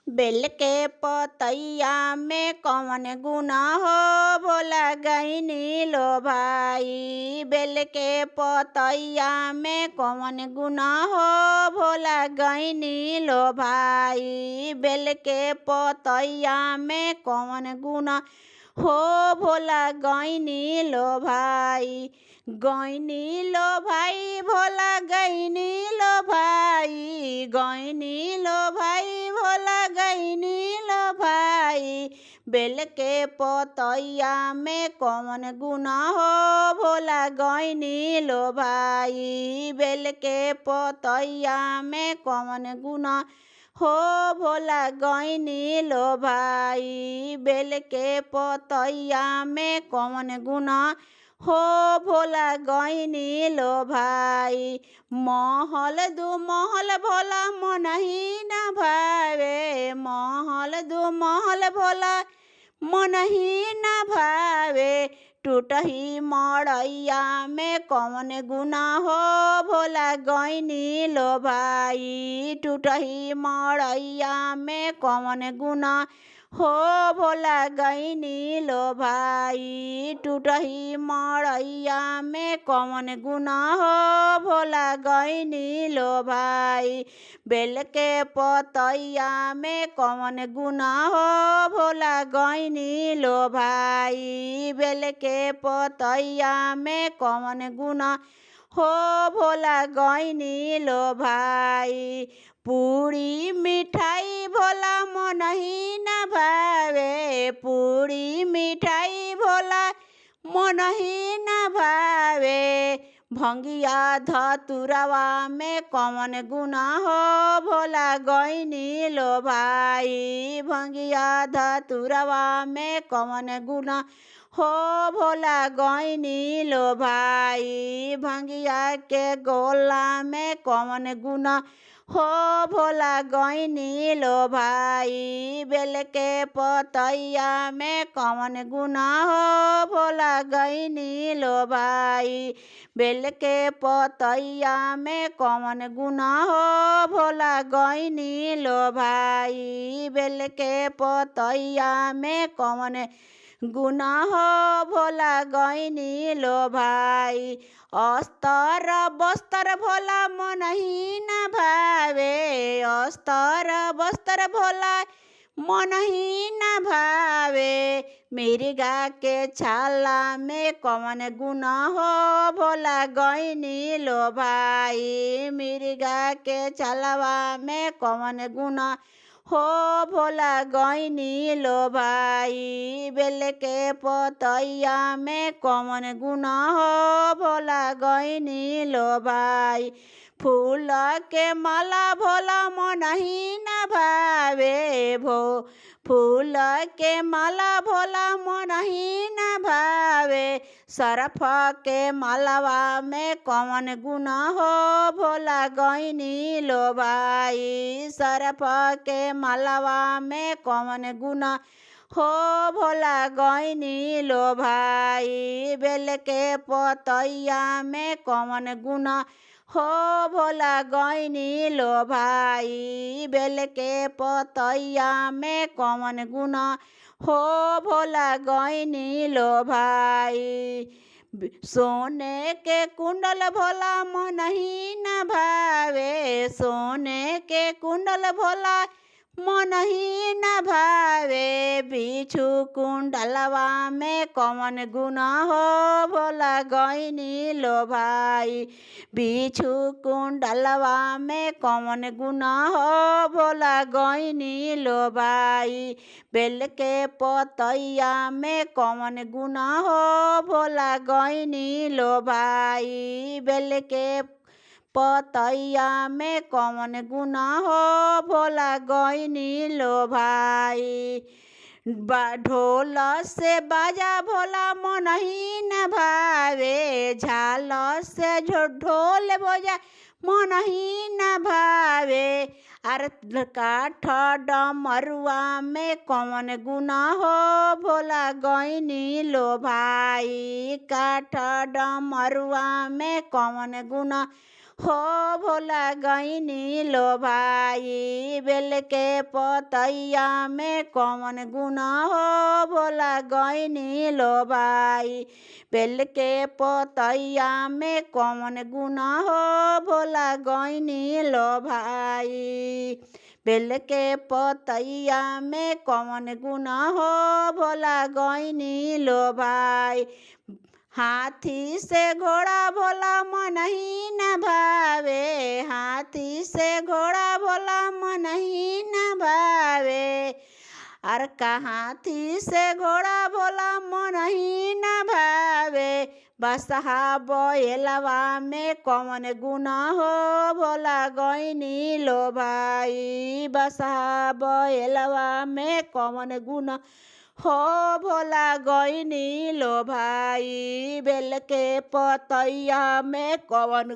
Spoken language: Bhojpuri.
बेल के पतैया में कौन गुना हो भोला गईनी लो भाई। बेल के पतैया में कौन गुना हो भोला गईनी लो भाई। बेल के पतैया में कौन गुना हो भोला गईनी लो भाई। गईनी लो भाई भोला गईनी लो भाई। गईनी लो भाई भोला गईनी लो भाई। बेल के पतैया में कौन गुना हो भोला गईनी लो भाई। बेल के पतैया में कौन गुना हो भोला गईनी लो भाई। बेल के पतैया में कौन गुना हो भोला गईनी लो भाई। महल दू महल भोला मनही न भावे। महल दू महल भोला मनही न भावे। टूटही मड़ैया में कौन गुना हो भोला गईनी लो भाई। टूटही मड़ैया में कौन गुना हो भोला गईनी लो भाई। टूटही मड़ैया में कौन गुना हो भोला गईनी लो भाई। बेल के पतैया में कौन गुना हो भोला गईनी लो भाई। बेल के पतैया में कौन गुना हो भोला गईनी लो भाई। पूरी मिठाई भोला मनही न भावे। पूरी मिठाई भोला मनही न भावे। भंगिया धतुरवा में कौन गुना हो भोला गईनी लो भाई। भंगिया धतुरवा में कौन गुना हो भोला गईनी लो भाई। भंगिया के गोला में कौन गुना हो भोला गईनी लो भाई। बेल के पतैया में कौन गुना हो भोला गईनी लो भाई। बेल के पतैया में कौन गुना हो भोला गईनी लो भाई। बेल के पतैया में कौन गुना हो भोला गईनी लो भाई। अस्तर बस्तर भोला मनही न भावे। अस्तर बस्तर भोला मनही न भावे। मिर्गा के छाला में कौन गुना हो भोला गईनी लो भाई। मिर्गा के छालवा में कौन गुना हो भोला गईनी लो भाई। बेल के पतैया में कौन गुना हो भोला गईनी लो भाई। फूल के माला भोला मनही न भावे। फूल के माला भोला मनही न भावे। सरफ के मालावा में कौन गुना हो भोला गईनी लो भाई। सरफ के मालावा में कौन गुना हो भोला गईनी लो भाई। बेल के पतैया में कौन गुना हो भोला गईनी लो भाई। बेल के पतैया में कौन गुना हो भोला गईनी लो भाई। सोने के कुंडल भोला मनही न भावे। सोने के कुंडल भोला मनही न भावे। बिच्छू कुंडलवा में कौन गुना हो भोला गईनी लो भाई। बिच्छू कुंडलवा में कौन गुना हो भोला गईनी लो भाई। बेल के पतैया में कौन गुना हो भोला गईनी लो भाई। बेल के पतैया में कौन गुना हो भोला गईनी लो भाई। ढोल से बाजा भोला मनही न भावे। झाल से ढोल बजा मनही न भावे। अर काठ डमरुआ में कौन गुना हो भोला गईनी लो भाई। काठ डमरुआ में कौन गुना हो भोला गईनी लो भाई बेल के पतैया में कौन गुना हो भोला गईनी लो भाई बेल के पतैया में कौन गुना हो भोला गईनी लो भाई बेल के पतैया में कौन गुना हो भोला गईनी लो भाई हाथी से घोड़ा भोला मन ही न भावे हाथी से घोड़ा भोला मन ही न भावे अर का हाथी से घोड़ा भोला मन ही न भावे बसहा बैलवा में कौन गुना हो भोला गईनी लो भाई बसहा बैलवा में कौन गुना हो भोला गईनी लो भाई बेल के पतैया में कौन